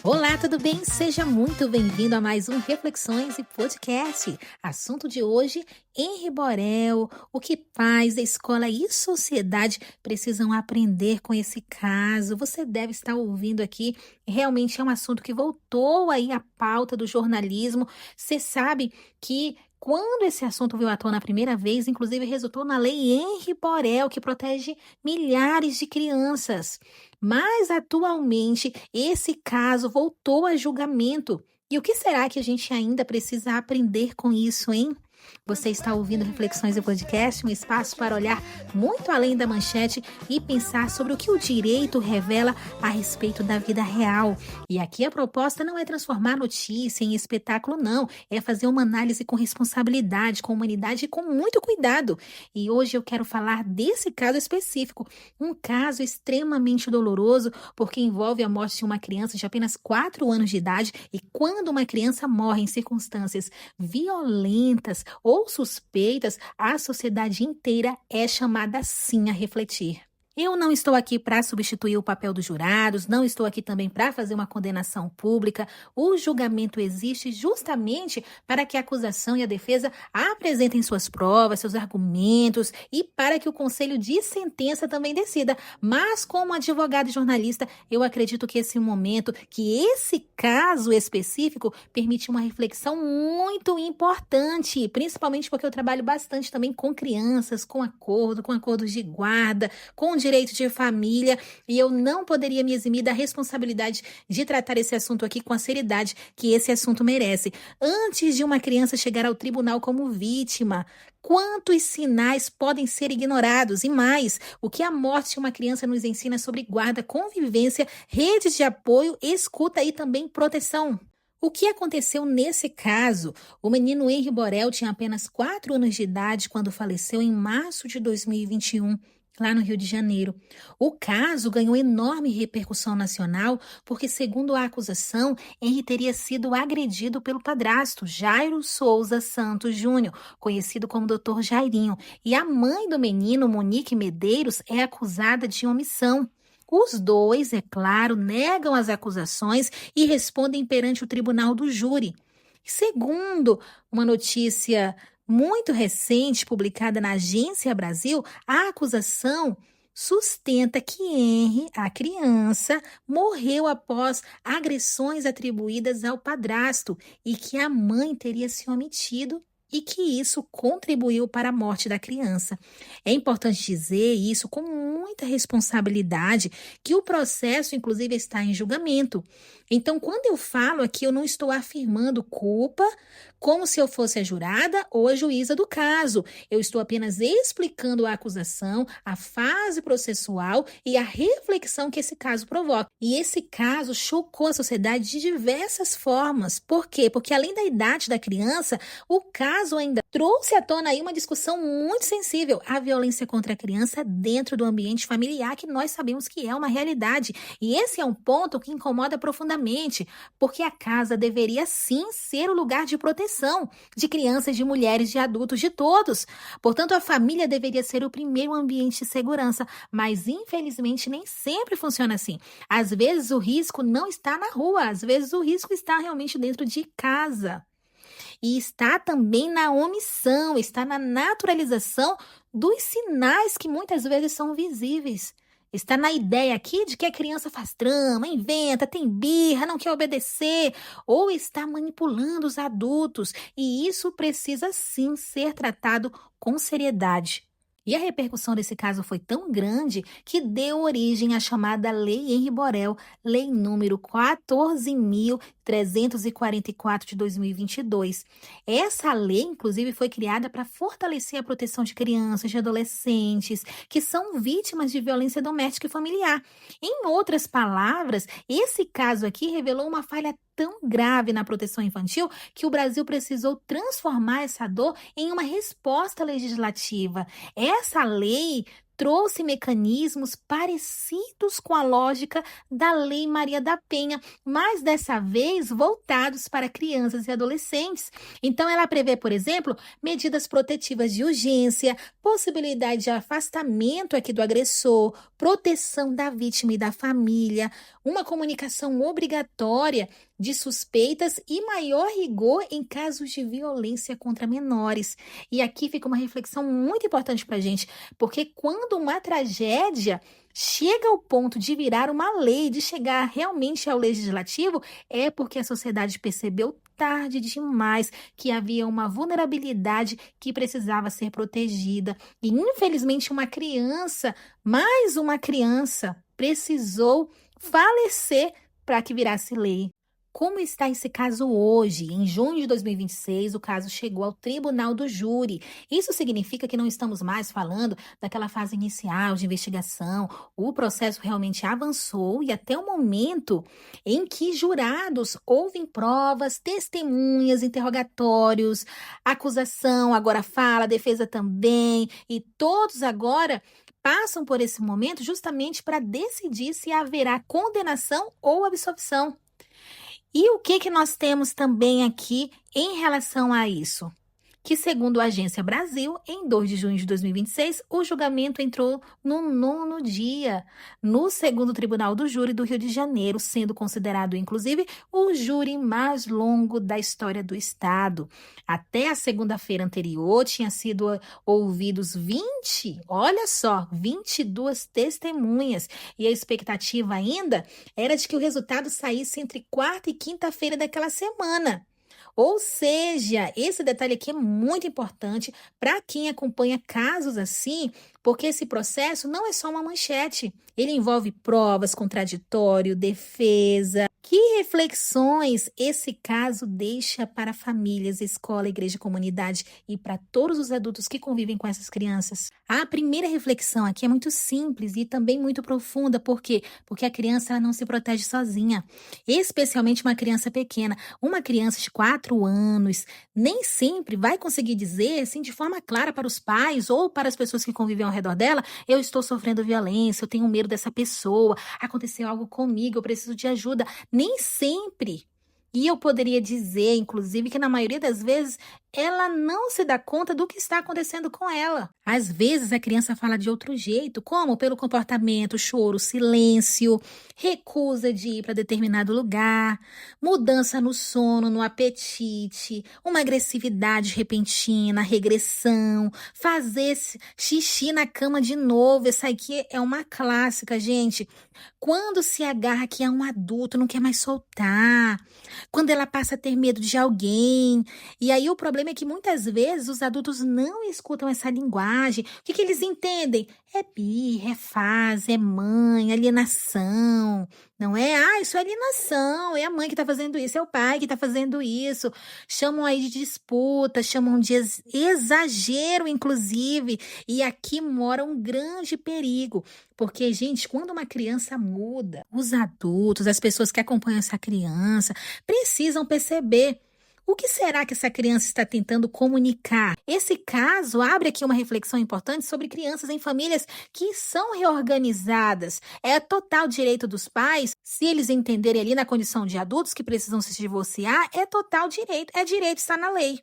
Olá, tudo bem? Seja muito bem-vindo a mais um Reflexões e Podcast. Assunto de hoje, Henri Borel, o que pais da escola e sociedade precisam aprender com esse caso. Você deve estar ouvindo aqui, realmente é um assunto que voltou aí à pauta do jornalismo. Você sabe que quando esse assunto veio à tona a primeira vez, inclusive resultou na Lei Henri Borel, que protege milhares de crianças. Mas atualmente esse caso voltou a julgamento. E o que será que a gente ainda precisa aprender com isso, hein? Você está ouvindo Reflexões e Podcast, um espaço para olhar muito além da manchete e pensar sobre o que o direito revela a respeito da vida real. E aqui a proposta não é transformar notícia em espetáculo, não. É fazer uma análise com responsabilidade, com humanidade e com muito cuidado. E hoje eu quero falar desse caso específico. Um caso extremamente doloroso, porque envolve a morte de uma criança de apenas 4 anos de idade. E quando uma criança morre em circunstâncias violentas ou suspeitas, a sociedade inteira é chamada sim a refletir. Eu não estou aqui para substituir o papel dos jurados, não estou aqui também para fazer uma condenação pública. O julgamento existe justamente para que a acusação e a defesa apresentem suas provas, seus argumentos e para que o conselho de sentença também decida. Mas como advogado e jornalista, eu acredito que esse momento, que esse caso específico permite uma reflexão muito importante, principalmente porque eu trabalho bastante também com crianças, com acordos de guarda, com direito de família, e eu não poderia me eximir da responsabilidade de tratar esse assunto aqui com a seriedade que esse assunto merece. Antes de uma criança chegar ao tribunal como vítima, quantos sinais podem ser ignorados? E mais, o que a morte de uma criança nos ensina sobre guarda, convivência, redes de apoio, escuta e também proteção. O que aconteceu nesse caso? O menino Henri Borel tinha apenas 4 anos de idade quando faleceu em março de 2021. Lá no Rio de Janeiro. O caso ganhou enorme repercussão nacional porque, segundo a acusação, Henri teria sido agredido pelo padrasto Jairo Souza Santos Júnior, conhecido como Dr. Jairinho, e a mãe do menino, Monique Medeiros, é acusada de omissão. Os dois, é claro, negam as acusações e respondem perante o tribunal do júri. Segundo uma notícia muito recente, publicada na Agência Brasil, a acusação sustenta que Henri, a criança, morreu após agressões atribuídas ao padrasto e que a mãe teria se omitido e que isso contribuiu para a morte da criança. É importante dizer isso com muita responsabilidade, que o processo, inclusive, está em julgamento. Então, quando eu falo aqui, eu não estou afirmando culpa como se eu fosse a jurada ou a juíza do caso. Eu estou apenas explicando a acusação, a fase processual e a reflexão que esse caso provoca. E esse caso chocou a sociedade de diversas formas. Por quê? Porque além da idade da criança, o caso ainda trouxe à tona aí uma discussão muito sensível, a violência contra a criança dentro do ambiente familiar, que nós sabemos que é uma realidade. E esse é um ponto que incomoda profundamente, porque a casa deveria sim ser o lugar de proteção de crianças, de mulheres, de adultos, de todos. Portanto, a família deveria ser o primeiro ambiente de segurança, mas infelizmente nem sempre funciona assim. Às vezes o risco não está na rua, às vezes o risco está realmente dentro de casa. E está também na omissão, está na naturalização dos sinais que muitas vezes são visíveis. Está na ideia aqui de que a criança faz drama, inventa, tem birra, não quer obedecer, ou está manipulando os adultos. E isso precisa sim ser tratado com seriedade. E a repercussão desse caso foi tão grande que deu origem à chamada Lei Henri Borel, Lei número 14.344 de 2022. Essa lei, inclusive, foi criada para fortalecer a proteção de crianças, de adolescentes, que são vítimas de violência doméstica e familiar. Em outras palavras, esse caso aqui revelou uma falha tão grave na proteção infantil que o Brasil precisou transformar essa dor em uma resposta legislativa. Essa lei trouxe mecanismos parecidos com a lógica da Lei Maria da Penha, mas dessa vez voltados para crianças e adolescentes. Então, ela prevê, por exemplo, medidas protetivas de urgência, possibilidade de afastamento aqui do agressor, proteção da vítima e da família, uma comunicação obrigatória de suspeitas e maior rigor em casos de violência contra menores. E aqui fica uma reflexão muito importante para a gente, porque quando uma tragédia chega ao ponto de virar uma lei, de chegar realmente ao legislativo, é porque a sociedade percebeu tarde demais que havia uma vulnerabilidade que precisava ser protegida. E, infelizmente, uma criança, mais uma criança, precisou falecer para que virasse lei. Como está esse caso hoje? Em junho de 2026, o caso chegou ao Tribunal do Júri. Isso significa que não estamos mais falando daquela fase inicial de investigação. O processo realmente avançou e até o momento em que jurados ouvem provas, testemunhas, interrogatórios, acusação agora fala, defesa também, e todos agora passam por esse momento justamente para decidir se haverá condenação ou absolvição. E o que nós temos também aqui em relação a isso? Que, segundo a Agência Brasil, em 2 de junho de 2026, o julgamento entrou no 9º dia, no 2º Tribunal do Júri do Rio de Janeiro, sendo considerado, inclusive, o júri mais longo da história do Estado. Até a segunda-feira anterior, tinha sido ouvidos 22 testemunhas, e a expectativa ainda era de que o resultado saísse entre quarta e quinta-feira daquela semana. Ou seja, esse detalhe aqui é muito importante para quem acompanha casos assim, porque esse processo não é só uma manchete. Ele envolve provas, contraditório, defesa. Que reflexões esse caso deixa para famílias, escola, igreja, comunidade e para todos os adultos que convivem com essas crianças? A primeira reflexão aqui é muito simples e também muito profunda. Por quê? Porque a criança ela não se protege sozinha, especialmente uma criança pequena. Uma criança de 4 anos nem sempre vai conseguir dizer assim, de forma clara para os pais ou para as pessoas que convivem ao redor dela: eu estou sofrendo violência, eu tenho medo dessa pessoa, aconteceu algo comigo, eu preciso de ajuda. Nem sempre. E eu poderia dizer, inclusive, que na maioria das vezes ela não se dá conta do que está acontecendo com ela. Às vezes a criança fala de outro jeito, como pelo comportamento, choro, silêncio, recusa de ir para determinado lugar, mudança no sono, no apetite, uma agressividade repentina, regressão, fazer xixi na cama de novo. Essa aqui é uma clássica, gente. Quando se agarra que é um adulto, não quer mais soltar. Quando ela passa a ter medo de alguém. E aí o problema é que muitas vezes os adultos não escutam essa linguagem. O que eles entendem? É birra, é fase, é mãe, alienação. Não é? Isso é alienação, é a mãe que está fazendo isso, é o pai que está fazendo isso. Chamam aí de disputa, chamam de exagero, inclusive. E aqui mora um grande perigo. Porque, gente, quando uma criança muda, os adultos, as pessoas que acompanham essa criança, precisam perceber o que será que essa criança está tentando comunicar. Esse caso abre aqui uma reflexão importante sobre crianças em famílias que são reorganizadas. É total direito dos pais, se eles entenderem ali na condição de adultos que precisam se divorciar, é total direito, é direito, está na lei.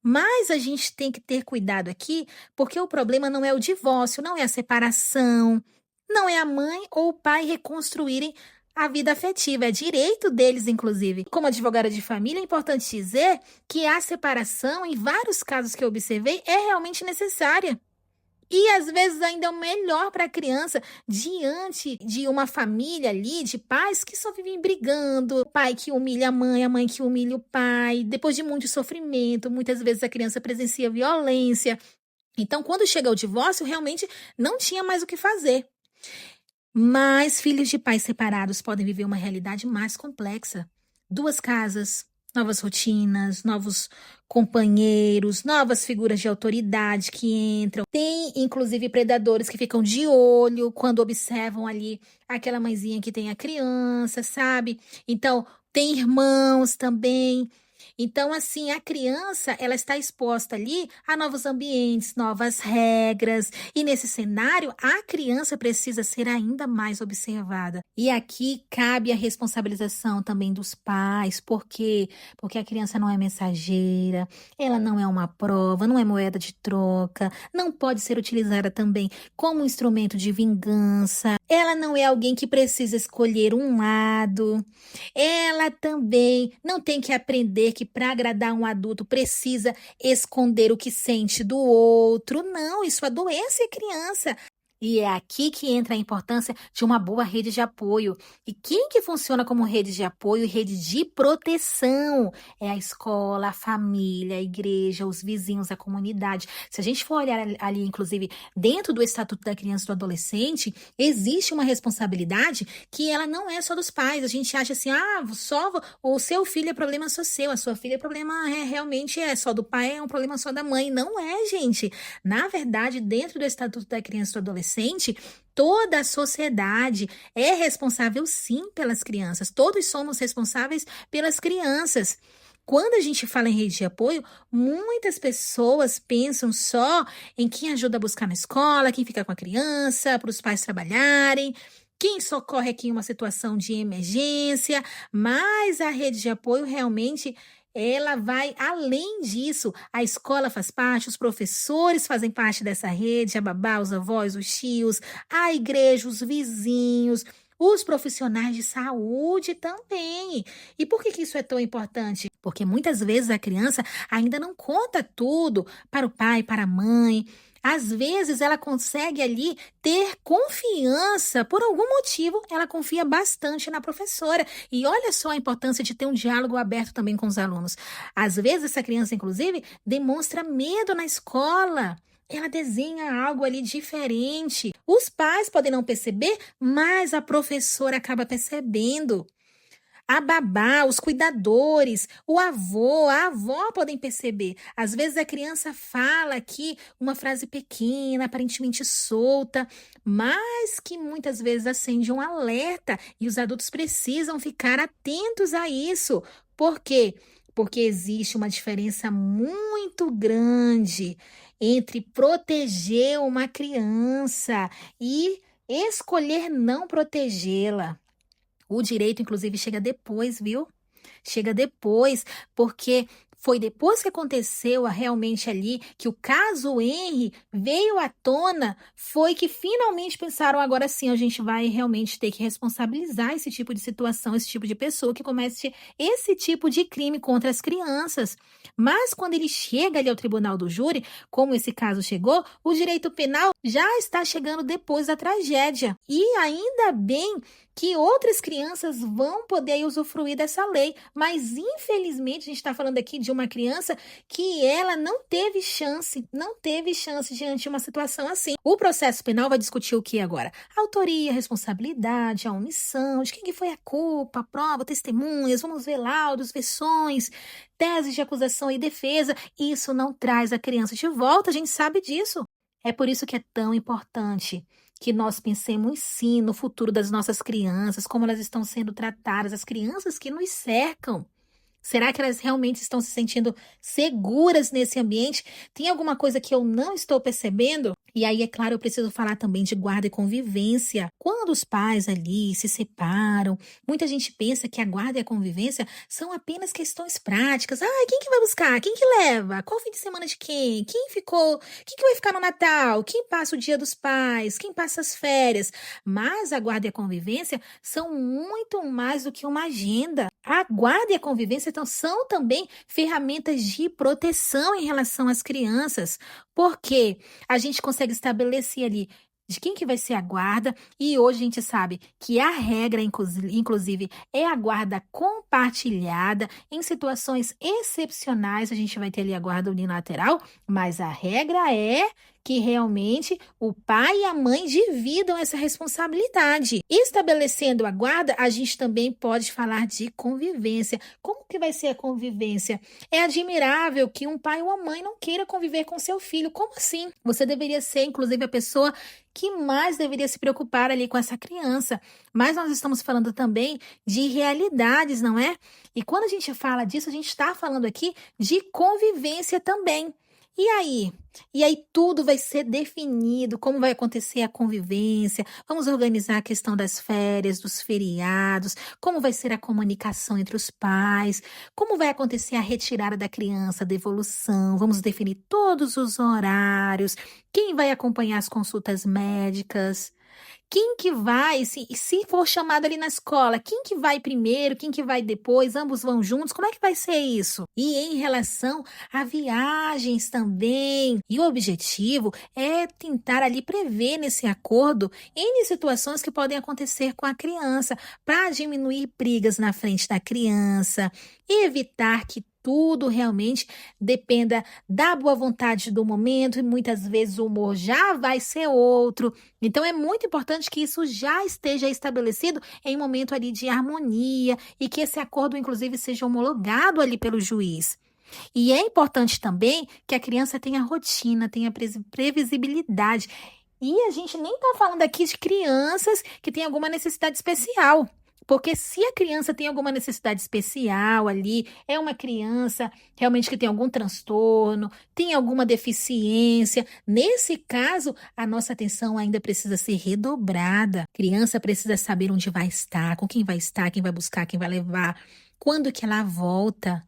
Mas a gente tem que ter cuidado aqui, porque o problema não é o divórcio, não é a separação, não é a mãe ou o pai reconstruírem a vida afetiva, é direito deles, inclusive. Como advogada de família, é importante dizer que a separação, em vários casos que eu observei, é realmente necessária. E às vezes ainda é o melhor para a criança diante de uma família ali, de pais que só vivem brigando, o pai que humilha a mãe que humilha o pai, depois de muito sofrimento, muitas vezes a criança presencia violência. Então, quando chega o divórcio, realmente não tinha mais o que fazer. Mas filhos de pais separados podem viver uma realidade mais complexa. 2 casas, novas rotinas, novos companheiros, novas figuras de autoridade que entram. Tem, inclusive, predadores que ficam de olho quando observam ali aquela mãezinha que tem a criança, sabe? Então, tem irmãos também. Então, assim, a criança, ela está exposta ali a novos ambientes, novas regras, e nesse cenário, a criança precisa ser ainda mais observada. E aqui cabe a responsabilização também dos pais, porque a criança não é mensageira, ela não é uma prova, não é moeda de troca, não pode ser utilizada também como instrumento de vingança. Ela não é alguém que precisa escolher um lado. Ela também não tem que aprender que para agradar um adulto precisa esconder o que sente do outro. Não, isso adoece a criança. E é aqui que entra a importância de uma boa rede de apoio. E quem que funciona como rede de apoio e rede de proteção? É a escola, a família, a igreja, os vizinhos, a comunidade. Se a gente for olhar ali, inclusive, dentro do Estatuto da Criança e do Adolescente, existe uma responsabilidade que ela não é só dos pais. A gente acha assim, só o seu filho é problema só seu, a sua filha é problema realmente é só do pai, é um problema só da mãe. Não é, gente. Na verdade, dentro do Estatuto da Criança e do Adolescente, toda a sociedade é responsável sim pelas crianças. Todos somos responsáveis pelas crianças. Quando a gente fala em rede de apoio, muitas pessoas pensam só em quem ajuda a buscar na escola, quem fica com a criança, para os pais trabalharem, quem socorre aqui em uma situação de emergência, mas a rede de apoio realmente ela vai além disso. A escola faz parte, os professores fazem parte dessa rede, a babá, os avós, os tios, a igreja, os vizinhos, os profissionais de saúde também. E por que que isso é tão importante? Porque muitas vezes a criança ainda não conta tudo para o pai, para a mãe. Às vezes ela consegue ali ter confiança, por algum motivo, ela confia bastante na professora. E olha só a importância de ter um diálogo aberto também com os alunos. Às vezes essa criança, inclusive, demonstra medo na escola. Ela desenha algo ali diferente. Os pais podem não perceber, mas a professora acaba percebendo. A babá, os cuidadores, o avô, a avó podem perceber. Às vezes a criança fala aqui uma frase pequena, aparentemente solta, mas que muitas vezes acende um alerta e os adultos precisam ficar atentos a isso. Por quê? Porque existe uma diferença muito grande entre proteger uma criança e escolher não protegê-la. O direito, inclusive, chega depois, viu? Chega depois, porque foi depois que aconteceu realmente ali que o caso Henry veio à tona, foi que finalmente pensaram, agora sim, a gente vai realmente ter que responsabilizar esse tipo de situação, esse tipo de pessoa que comete esse tipo de crime contra as crianças. Mas quando ele chega ali ao tribunal do júri, como esse caso chegou, o direito penal já está chegando depois da tragédia. E ainda bem que outras crianças vão poder usufruir dessa lei, mas infelizmente a gente está falando aqui de uma criança que ela não teve chance diante de uma situação assim. O processo penal vai discutir o que agora? A autoria, a responsabilidade, a omissão, de quem que foi a culpa, a prova, testemunhas, vamos ver laudos, versões, teses de acusação e defesa. Isso não traz a criança de volta, a gente sabe disso. É por isso que é tão importante que nós pensemos sim no futuro das nossas crianças, como elas estão sendo tratadas, as crianças que nos cercam. Será que elas realmente estão se sentindo seguras nesse ambiente? Tem alguma coisa que eu não estou percebendo? E aí, é claro, eu preciso falar também de guarda e convivência. Quando os pais ali se separam, muita gente pensa que a guarda e a convivência são apenas questões práticas. Quem que vai buscar? Quem que leva? Qual fim de semana de quem? Quem ficou? Quem que vai ficar no Natal? Quem passa o Dia dos Pais? Quem passa as férias? Mas a guarda e a convivência são muito mais do que uma agenda. A guarda e a convivência então, são também ferramentas de proteção em relação às crianças, porque a gente consegue estabelecer ali de quem que vai ser a guarda, e hoje a gente sabe que a regra, inclusive, é a guarda compartilhada. Em situações excepcionais, a gente vai ter ali a guarda unilateral, mas a regra é que realmente o pai e a mãe dividam essa responsabilidade. Estabelecendo a guarda, a gente também pode falar de convivência. Como que vai ser a convivência? É admirável que um pai ou uma mãe não queira conviver com seu filho. Como assim? Você deveria ser, inclusive, a pessoa que mais deveria se preocupar ali com essa criança. Mas nós estamos falando também de realidades, não é? E quando a gente fala disso, a gente está falando aqui de convivência também. E aí? E aí tudo vai ser definido, como vai acontecer a convivência, vamos organizar a questão das férias, dos feriados, como vai ser a comunicação entre os pais, como vai acontecer a retirada da criança, a devolução, vamos definir todos os horários, quem vai acompanhar as consultas médicas. Quem que vai, se for chamado ali na escola, quem que vai primeiro, quem que vai depois, ambos vão juntos, como é que vai ser isso? E em relação a viagens também, e o objetivo é tentar ali prever nesse acordo N situações que podem acontecer com a criança, para diminuir brigas na frente da criança, e evitar que tudo realmente dependa da boa vontade do momento, e muitas vezes o humor já vai ser outro. Então é muito importante que isso já esteja estabelecido em um momento ali de harmonia e que esse acordo, inclusive, seja homologado ali pelo juiz. E é importante também que a criança tenha rotina, tenha previsibilidade. E a gente nem está falando aqui de crianças que têm alguma necessidade especial. Porque se a criança tem alguma necessidade especial ali, é uma criança realmente que tem algum transtorno, tem alguma deficiência, nesse caso, a nossa atenção ainda precisa ser redobrada. A criança precisa saber onde vai estar, com quem vai buscar, quem vai levar, quando que ela volta.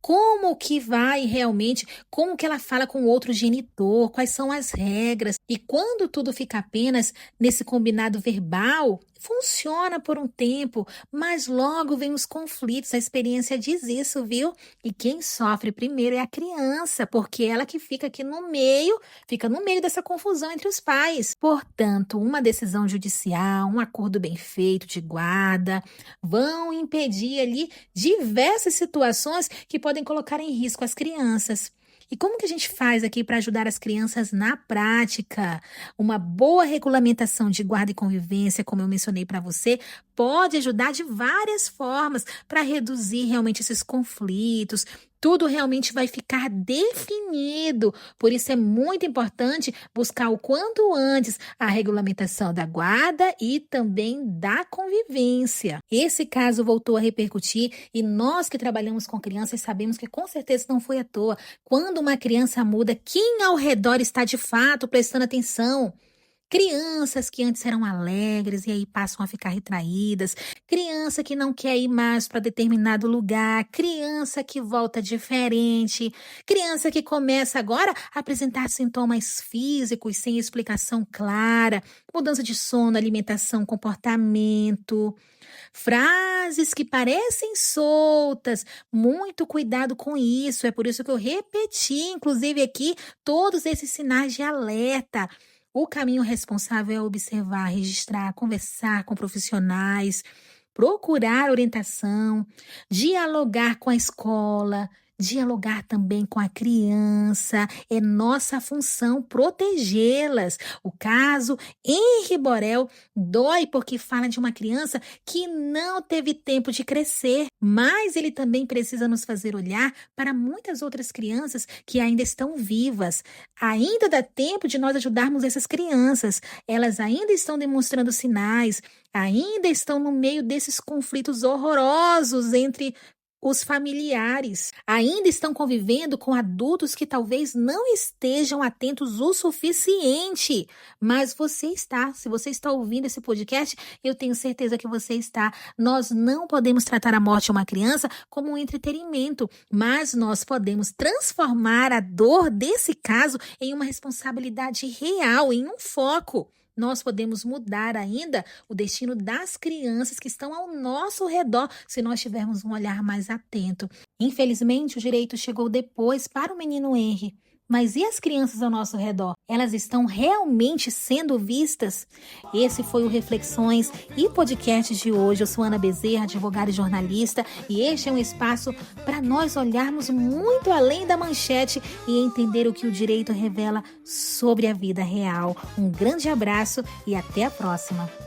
Como que vai realmente, como que ela fala com o outro genitor, quais são as regras. E quando tudo fica apenas nesse combinado verbal, funciona por um tempo, mas logo vem os conflitos, a experiência diz isso, viu? E quem sofre primeiro é a criança, porque ela que fica aqui no meio, fica no meio dessa confusão entre os pais. Portanto, uma decisão judicial, um acordo bem feito de guarda, vão impedir ali diversas situações que podem colocar em risco as crianças. E como que a gente faz aqui para ajudar as crianças na prática? Uma boa regulamentação de guarda e convivência, como eu mencionei para você, pode ajudar de várias formas para reduzir realmente esses conflitos. Tudo realmente vai ficar definido. Por isso é muito importante buscar o quanto antes a regulamentação da guarda e também da convivência. Esse caso voltou a repercutir e nós que trabalhamos com crianças sabemos que com certeza não foi à toa. Quando uma criança muda, quem ao redor está de fato prestando atenção? Crianças que antes eram alegres e aí passam a ficar retraídas, criança que não quer ir mais para determinado lugar, criança que volta diferente, criança que começa agora a apresentar sintomas físicos sem explicação clara, mudança de sono, alimentação, comportamento. Frases que parecem soltas, muito cuidado com isso, é por isso que eu repeti, inclusive aqui, todos esses sinais de alerta. O caminho responsável é observar, registrar, conversar com profissionais, procurar orientação, dialogar com a escola, dialogar também com a criança. É nossa função protegê-las. O caso Henri Borel dói porque fala de uma criança que não teve tempo de crescer, mas ele também precisa nos fazer olhar para muitas outras crianças que ainda estão vivas. Ainda dá tempo de nós ajudarmos essas crianças. Elas ainda estão demonstrando sinais, ainda estão no meio desses conflitos horrorosos entre os familiares, ainda estão convivendo com adultos que talvez não estejam atentos o suficiente, mas você está. Se você está ouvindo esse podcast, eu tenho certeza que você está. Nós não podemos tratar a morte de uma criança como um entretenimento, mas nós podemos transformar a dor desse caso em uma responsabilidade real, em um foco. Nós podemos mudar ainda o destino das crianças que estão ao nosso redor se nós tivermos um olhar mais atento. Infelizmente, o direito chegou depois para o menino Henri, Mas e as crianças ao nosso redor? Elas estão realmente sendo vistas? Esse foi o Reflexões e Podcast de hoje. Eu sou Ana Bezerra, advogada e jornalista, e este é um espaço para nós olharmos muito além da manchete e entender o que o direito revela sobre a vida real. Um grande abraço e até a próxima.